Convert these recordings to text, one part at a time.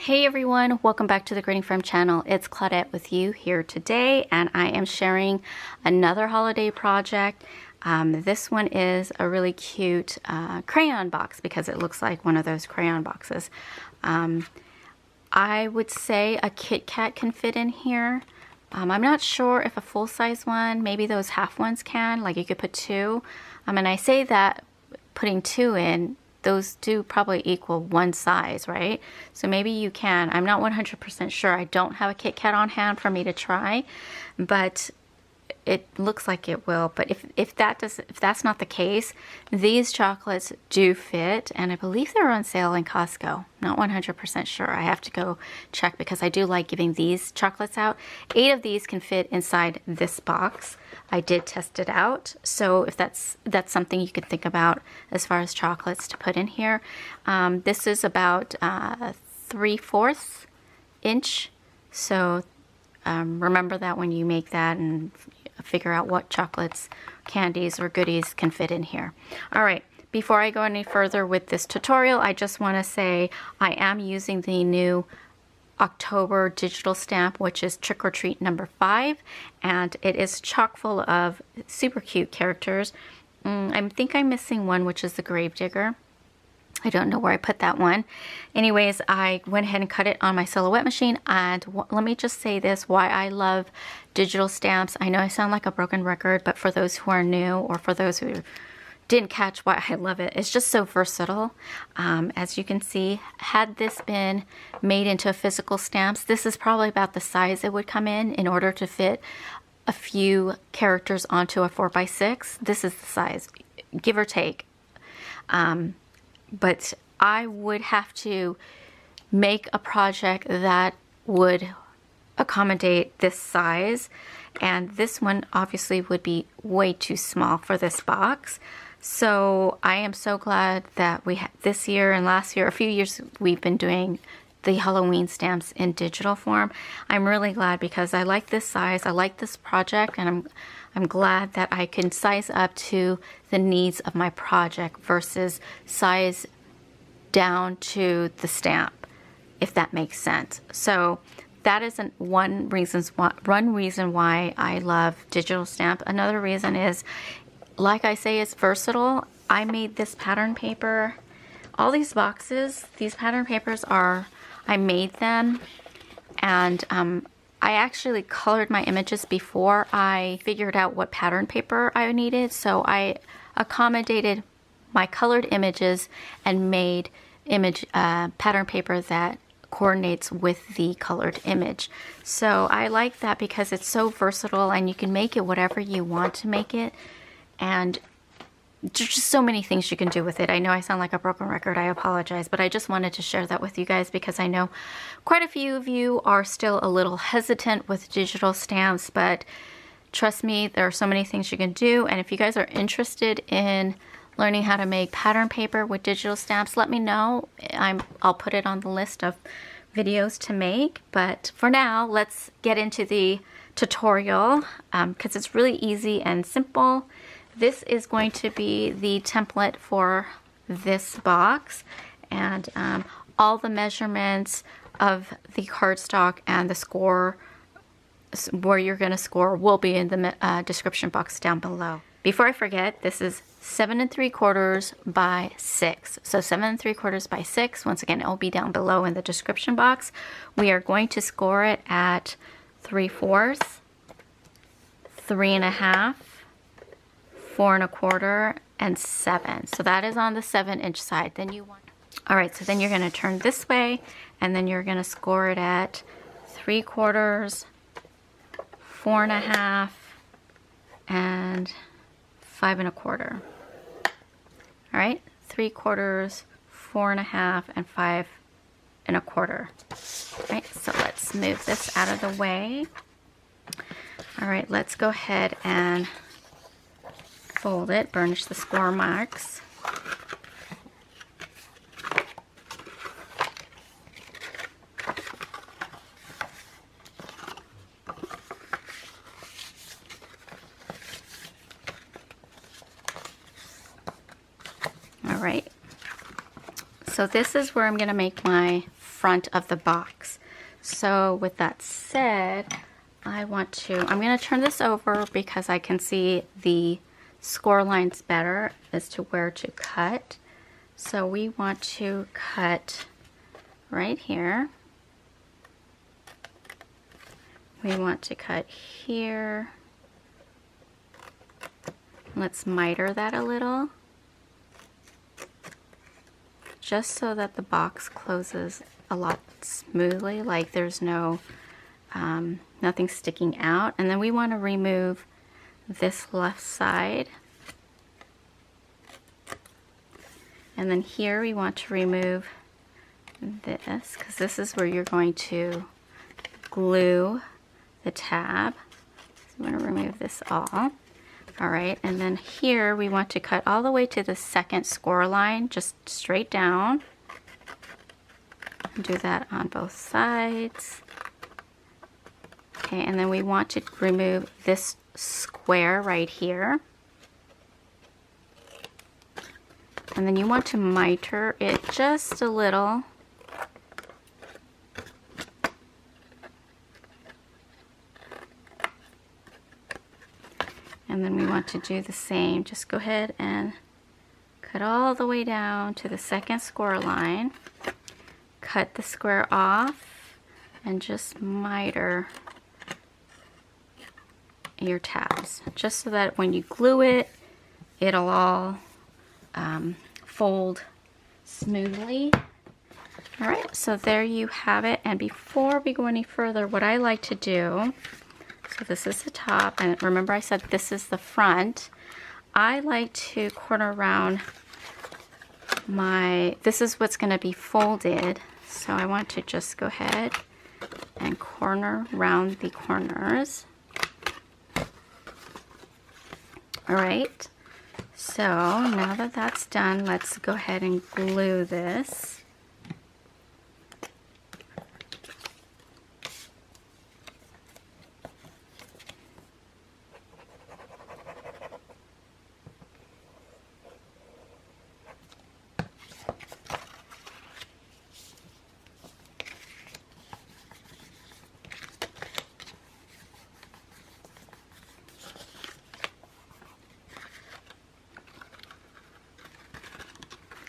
Hey everyone, welcome back to the Grading Firm channel. It's Claudette with you here today, and I am sharing another holiday project. This one is a really cute crayon box because it looks like one of those crayon boxes. I would say a Kit Kat can fit in here. I'm not sure if a full-size one, maybe those half ones can, like you could put two. And I say that putting two in, those do probably equal one size, right? So maybe you can. I'm not 100% sure. I don't have a Kit Kat on hand for me to try, but it looks like it will. But if that's not the case, these chocolates do fit, and I believe they're on sale in Costco. Not 100% sure. I have to go check because I do like giving these chocolates out. 8 of these can fit inside this box. I did test it out, so if that's something you could think about as far as chocolates to put in here. This is about 3/4 inch, so remember that when you make that and figure out what chocolates, candies, or goodies can fit in here. All right, before I go any further with this tutorial, I just want to say I am using the new October digital stamp, which is Trick or Treat number 5, and it is chock full of super cute characters. I think I'm missing one, which is the Gravedigger. I don't know where I put that one. Anyways, I went ahead and cut it on my silhouette machine, and let me just say this, why I love digital stamps. I know I sound like a broken record, but for those who are new or for those who didn't catch why I love it, it's just so versatile. As you can see, had this been made into a physical stamps, this is probably about the size it would come in order to fit a few characters onto a 4x6. This is the size, give or take. But I would have to make a project that would accommodate this size, and this one obviously would be way too small for this box. So I am so glad that we this year and last year, a few years, we've been doing the Halloween stamps in digital form. I'm really glad because I like this size, I like this project, and I'm glad that I can size up to the needs of my project versus size down to the stamp, if that makes sense. So that is one reason why I love digital stamp. Another reason is, like I say, it's versatile. I made this pattern paper. All these boxes, these pattern papers I made them, and I actually colored my images before I figured out what pattern paper I needed. So I accommodated my colored images and made pattern paper that coordinates with the colored image. So I like that because it's so versatile and you can make it whatever you want to make it, and there's just so many things you can do with it. I know I sound like a broken record, I apologize, but I just wanted to share that with you guys because I know quite a few of you are still a little hesitant with digital stamps, but trust me, there are so many things you can do. And if you guys are interested in learning how to make pattern paper with digital stamps, let me know. I'll put it on the list of videos to make. But for now, let's get into the tutorial because it's really easy and simple. This is going to be the template for this box, and all the measurements of the cardstock and the score, where you're going to score, will be in the description box down below. Before I forget, this is 7 3/4 by 6. So 7 3/4 by 6. Once again, it will be down below in the description box. We are going to score it at 3/4, 3 1/2, 4 1/4, and 7. So that is on the 7-inch side. Then you want. All right. So then you're going to turn this way, and then you're going to score it at 3/4, 4 1/2, and 5 1/4. All right, 3/4, 4 1/2, and 5 1/4. All right, so let's move this out of the way. All right, let's go ahead and fold it, burnish the score marks. All right, so this is where I'm going to make my front of the box. So with that said, I'm going to turn this over because I can see the score lines better as to where to cut. So we want to cut right here. We want to cut here. Let's miter that a little, just so that the box closes a lot smoothly, like there's no nothing sticking out. And then we want to remove this left side, and then here we want to remove this, because this is where you're going to glue the tab. So I'm going to remove this all. Alright, and then here we want to cut all the way to the second score line, just straight down. Do that on both sides. Okay, and then we want to remove this square right here. And then you want to miter it just a little. And then we want to do the same. Just go ahead and cut all the way down to the second score line. Cut the square off and just miter your tabs, just so that when you glue it, it'll all fold smoothly. All right, so there you have it. And before we go any further, what I like to do, so this is the top, and remember I said this is the front. I like to corner around this is what's going to be folded. So I want to just go ahead and corner around the corners. All right, so now that that's done, let's go ahead and glue this.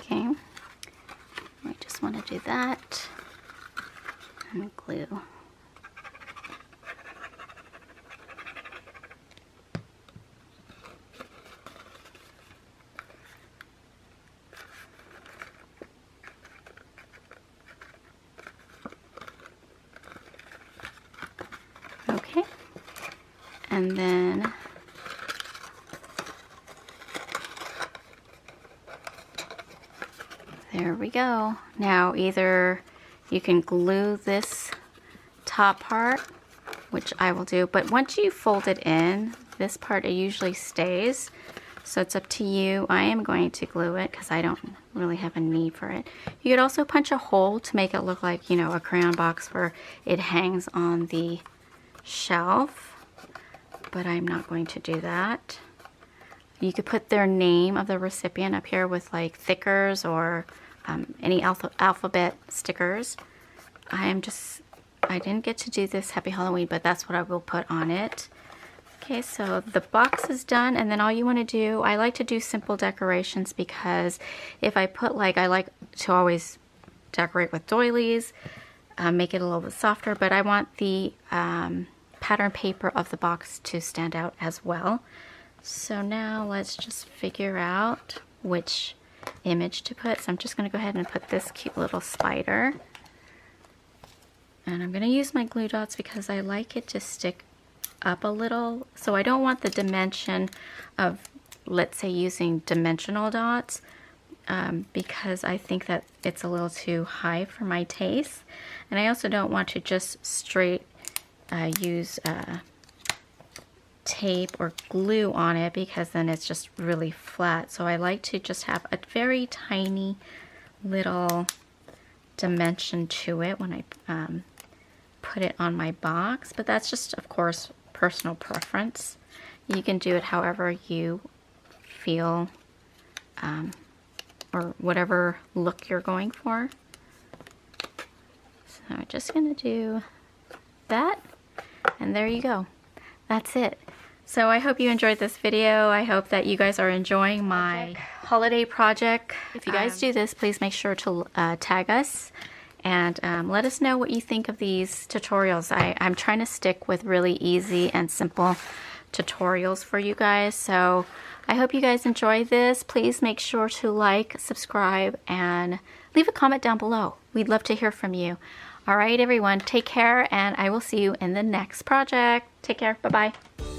Okay, I just want to do that and glue. Okay, and then there we go. Now either you can glue this top part, which I will do, but once you fold it in, this part it usually stays, so it's up to you. I am going to glue it because I don't really have a need for it. You could also punch a hole to make it look like, you know, a crayon box where it hangs on the shelf, but I'm not going to do that. You could put their name of the recipient up here with like thickers or any alphabet stickers. I didn't get to do this Happy Halloween, but that's what I will put on it. Okay, so the box is done, and then all you want to do, I like to do simple decorations because if I put I like to always decorate with doilies, make it a little bit softer, but I want the pattern paper of the box to stand out as well. So now let's just figure out which image to put. So I'm just going to go ahead and put this cute little spider. And I'm going to use my glue dots because I like it to stick up a little. So I don't want the dimension of, let's say, using dimensional dots because I think that it's a little too high for my taste. And I also don't want to just straight use tape or glue on it because then it's just really flat. So I like to just have a very tiny little dimension to it when I put it on my box, but that's just, of course, personal preference. You can do it however you feel or whatever look you're going for. So I'm just gonna do that, and there you go. That's it. So I hope you enjoyed this video. I hope that you guys are enjoying my holiday project. If you guys do this, please make sure to tag us and let us know what you think of these tutorials. I'm trying to stick with really easy and simple tutorials for you guys. So I hope you guys enjoy this. Please make sure to like, subscribe, and leave a comment down below. We'd love to hear from you. All right, everyone, take care, and I will see you in the next project. Take care. Bye-bye.